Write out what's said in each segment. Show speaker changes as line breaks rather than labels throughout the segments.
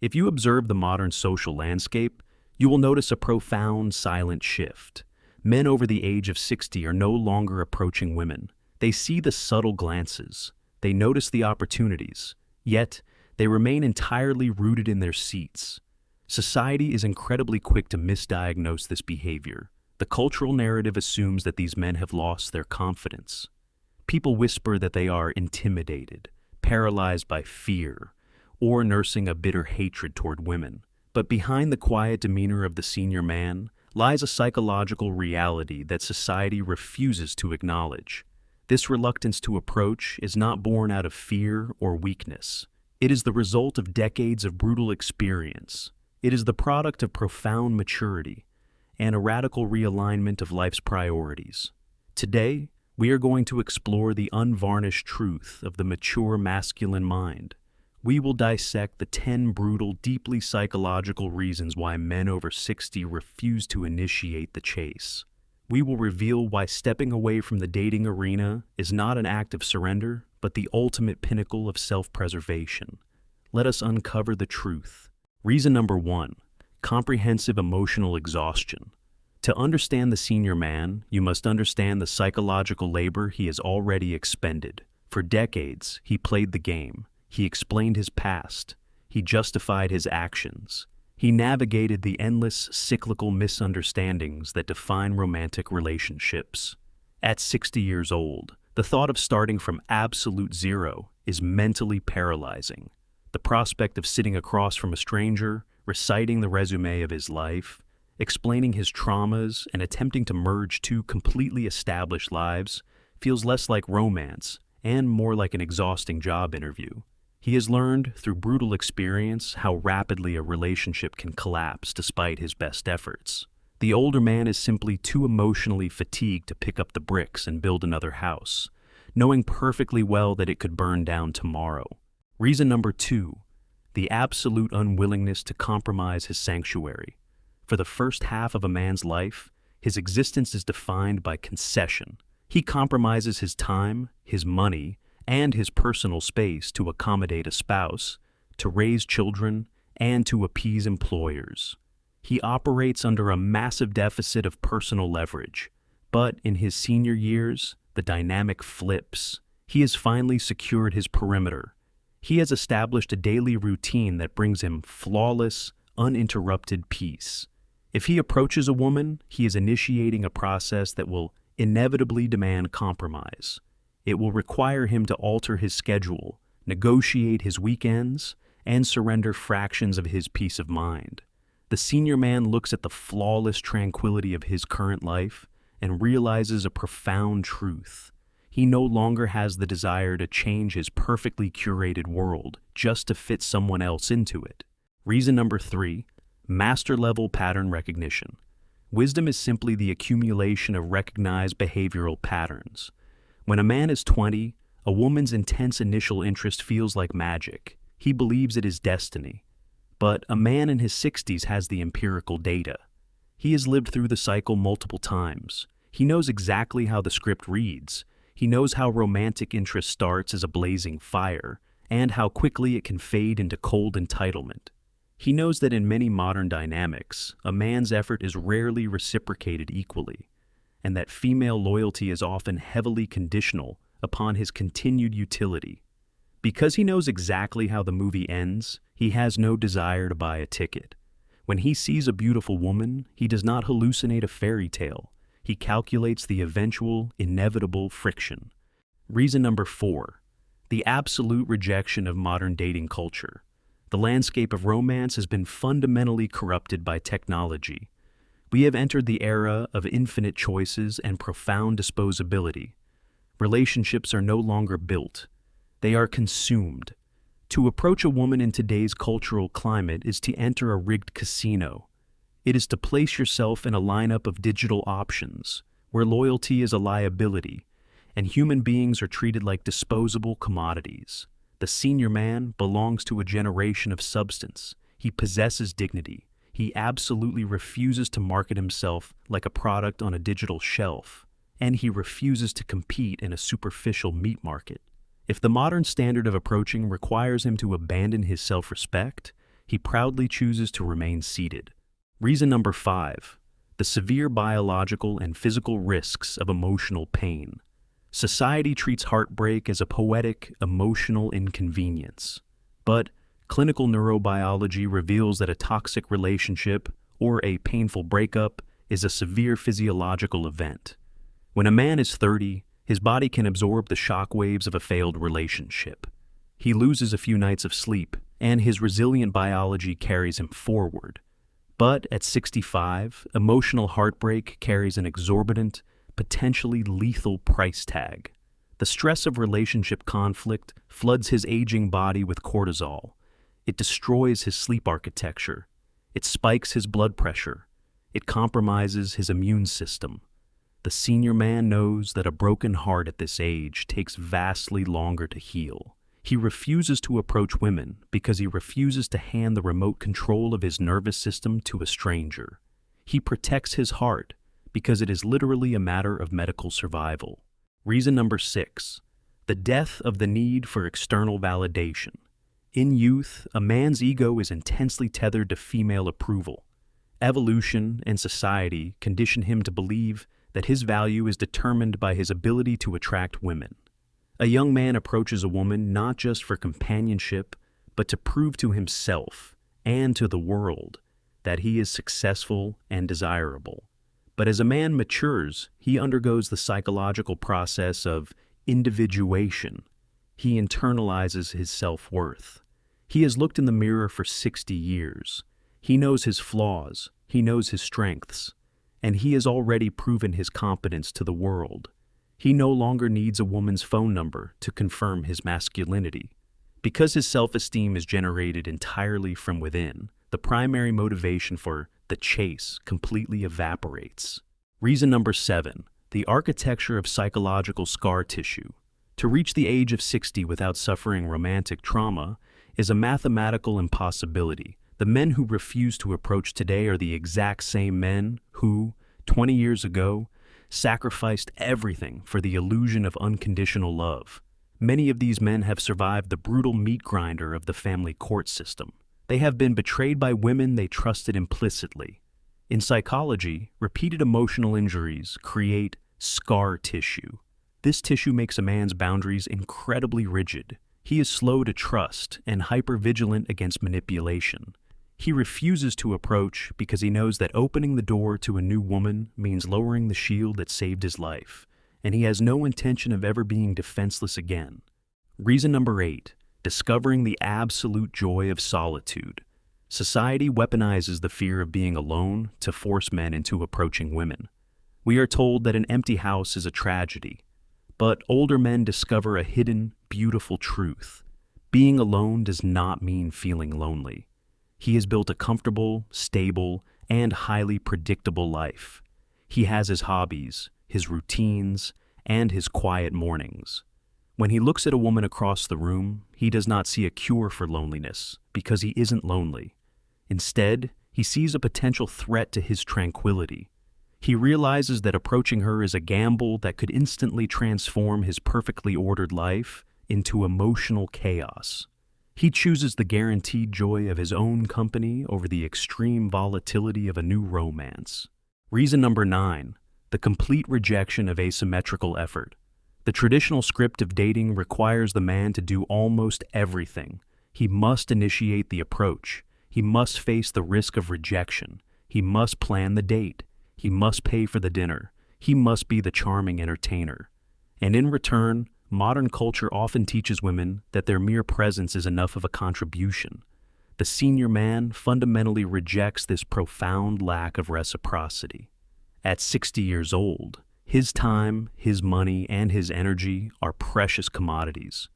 If you observe the modern social landscape, you will notice a profound silent shift. Men over the age of 60 are no longer approaching women. They see the subtle glances. They notice the opportunities. Yet, they remain entirely rooted in their seats. Society is incredibly quick to misdiagnose this behavior. The cultural narrative assumes that these men have lost their confidence. People whisper that they are intimidated, paralyzed by fear, or nursing a bitter hatred toward women. But behind the quiet demeanor of the senior man lies a psychological reality that society refuses to acknowledge. This reluctance to approach is not born out of fear or weakness. It is the result of decades of brutal experience. It is the product of profound maturity and a radical realignment of life's priorities. Today, we are going to explore the unvarnished truth of the mature masculine mind. We will dissect the 10 brutal, deeply psychological reasons why men over 60 refuse to initiate the chase. We will reveal why stepping away from the dating arena is not an act of surrender, but the ultimate pinnacle of self-preservation. Let us uncover the truth. Reason number 1, comprehensive emotional exhaustion. To understand the senior man, you must understand the psychological labor he has already expended. For decades, he played the game. He explained his past. He justified his actions. He navigated the endless, cyclical misunderstandings that define romantic relationships. At 60 years old, the thought of starting from absolute zero is mentally paralyzing. The prospect of sitting across from a stranger, reciting the resume of his life, explaining his traumas, and attempting to merge two completely established lives feels less like romance and more like an exhausting job interview. He has learned through brutal experience how rapidly a relationship can collapse despite his best efforts. The older man is simply too emotionally fatigued to pick up the bricks and build another house, knowing perfectly well that it could burn down tomorrow. Reason number 2, the absolute unwillingness to compromise his sanctuary. For the first half of a man's life, his existence is defined by concession. He compromises his time, his money, and his personal space to accommodate a spouse, to raise children, and to appease employers. He operates under a massive deficit of personal leverage. But in his senior years, the dynamic flips. He has finally secured his perimeter. He has established a daily routine that brings him flawless, uninterrupted peace. If he approaches a woman, he is initiating a process that will inevitably demand compromise. It will require him to alter his schedule, negotiate his weekends, and surrender fractions of his peace of mind. The senior man looks at the flawless tranquility of his current life and realizes a profound truth. He no longer has the desire to change his perfectly curated world just to fit someone else into it. Reason number 3, master-level pattern recognition. Wisdom is simply the accumulation of recognized behavioral patterns. When a man is 20, a woman's intense initial interest feels like magic. He believes it is destiny. But a man in his 60s has the empirical data. He has lived through the cycle multiple times. He knows exactly how the script reads. He knows how romantic interest starts as a blazing fire, and how quickly it can fade into cold entitlement. He knows that in many modern dynamics, a man's effort is rarely reciprocated equally, and that female loyalty is often heavily conditional upon his continued utility. Because he knows exactly how the movie ends, he has no desire to buy a ticket. When he sees a beautiful woman, he does not hallucinate a fairy tale. He calculates the eventual, inevitable friction. Reason number 4, the absolute rejection of modern dating culture. The landscape of romance has been fundamentally corrupted by technology. We have entered the era of infinite choices and profound disposability. Relationships are no longer built. They are consumed. To approach a woman in today's cultural climate is to enter a rigged casino. It is to place yourself in a lineup of digital options, where loyalty is a liability, and human beings are treated like disposable commodities. The senior man belongs to a generation of substance. He possesses dignity. He absolutely refuses to market himself like a product on a digital shelf, and he refuses to compete in a superficial meat market. If the modern standard of approaching requires him to abandon his self-respect, he proudly chooses to remain seated. Reason number 5. The severe biological and physical risks of emotional pain. Society treats heartbreak as a poetic, emotional inconvenience. But clinical neurobiology reveals that a toxic relationship or a painful breakup is a severe physiological event. When a man is 30, his body can absorb the shockwaves of a failed relationship. He loses a few nights of sleep, and his resilient biology carries him forward. But at 65, emotional heartbreak carries an exorbitant, potentially lethal price tag. The stress of relationship conflict floods his aging body with cortisol. It destroys his sleep architecture. It spikes his blood pressure. It compromises his immune system. The senior man knows that a broken heart at this age takes vastly longer to heal. He refuses to approach women because he refuses to hand the remote control of his nervous system to a stranger. He protects his heart because it is literally a matter of medical survival. Reason number 6. The death of the need for external validation. In youth, a man's ego is intensely tethered to female approval. Evolution and society condition him to believe that his value is determined by his ability to attract women. A young man approaches a woman not just for companionship, but to prove to himself and to the world that he is successful and desirable. But as a man matures, he undergoes the psychological process of individuation. He internalizes his self-worth. He has looked in the mirror for 60 years. He knows his flaws, he knows his strengths, and he has already proven his competence to the world. He no longer needs a woman's phone number to confirm his masculinity. Because his self-esteem is generated entirely from within, the primary motivation for the chase completely evaporates. Reason number 7. The architecture of psychological scar tissue. To reach the age of 60 without suffering romantic trauma is a mathematical impossibility. The men who refuse to approach today are the exact same men who, 20 years ago, sacrificed everything for the illusion of unconditional love. Many of these men have survived the brutal meat grinder of the family court system. They have been betrayed by women they trusted implicitly. In psychology, repeated emotional injuries create scar tissue. This tissue makes a man's boundaries incredibly rigid. He is slow to trust and hyper-vigilant against manipulation. He refuses to approach because he knows that opening the door to a new woman means lowering the shield that saved his life, and he has no intention of ever being defenseless again. Reason number 8. Discovering the absolute joy of solitude. Society weaponizes the fear of being alone to force men into approaching women. We are told that an empty house is a tragedy, but older men discover a hidden, beautiful truth. Being alone does not mean feeling lonely. He has built a comfortable, stable, and highly predictable life. He has his hobbies, his routines, and his quiet mornings. When he looks at a woman across the room, he does not see a cure for loneliness because he isn't lonely. Instead, he sees a potential threat to his tranquility. He realizes that approaching her is a gamble that could instantly transform his perfectly ordered life into emotional chaos. He chooses the guaranteed joy of his own company over the extreme volatility of a new romance. Reason number 9. The complete rejection of asymmetrical effort. The traditional script of dating requires the man to do almost everything. He must initiate the approach. He must face the risk of rejection. He must plan the date. He must pay for the dinner. He must be the charming entertainer. And in return, modern culture often teaches women that their mere presence is enough of a contribution. The senior man fundamentally rejects this profound lack of reciprocity. At 60 years old, his time, his money, and his energy are precious commodities.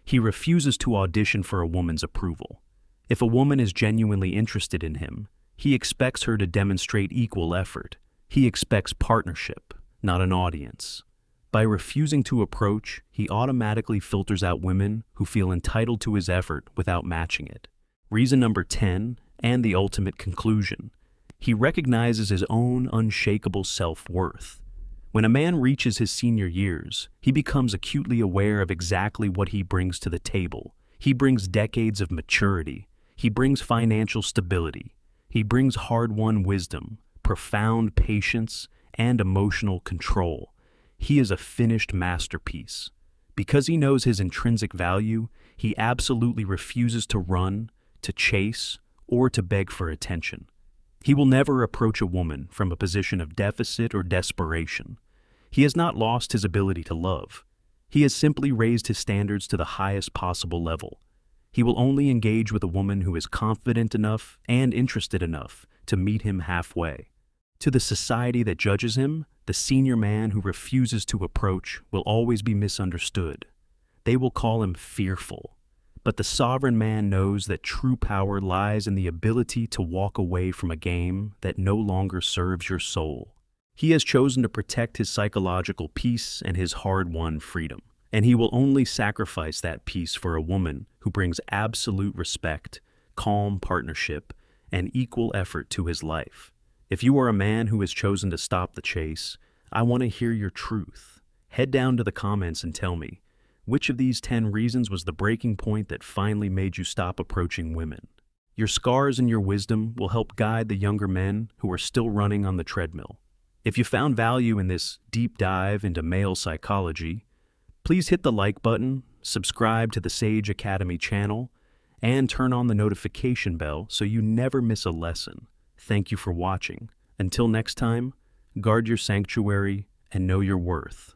He refuses to audition for a woman's approval. If a woman is genuinely interested in him, he expects her to demonstrate equal effort. He expects partnership, not an audience. By refusing to approach, he automatically filters out women who feel entitled to his effort without matching it. Reason number 10, and the ultimate conclusion. He recognizes his own unshakable self-worth. When a man reaches his senior years, he becomes acutely aware of exactly what he brings to the table. He brings decades of maturity. He brings financial stability. He brings hard-won wisdom, profound patience, and emotional control. He is a finished masterpiece. Because he knows his intrinsic value, he absolutely refuses to run, to chase, or to beg for attention. He will never approach a woman from a position of deficit or desperation. He has not lost his ability to love. He has simply raised his standards to the highest possible level. He will only engage with a woman who is confident enough and interested enough to meet him halfway. To the society that judges him, the senior man who refuses to approach will always be misunderstood. They will call him fearful. But the sovereign man knows that true power lies in the ability to walk away from a game that no longer serves your soul. He has chosen to protect his psychological peace and his hard-won freedom, and he will only sacrifice that peace for a woman who brings absolute respect, calm partnership, and equal effort to his life. If you are a man who has chosen to stop the chase, I want to hear your truth. Head down to the comments and tell me, which of these 10 reasons was the breaking point that finally made you stop approaching women? Your scars and your wisdom will help guide the younger men who are still running on the treadmill. If you found value in this deep dive into male psychology, please hit the like button, subscribe to the Sage Academy channel, and turn on the notification bell so you never miss a lesson. Thank you for watching. Until next time, guard your sanctuary and know your worth.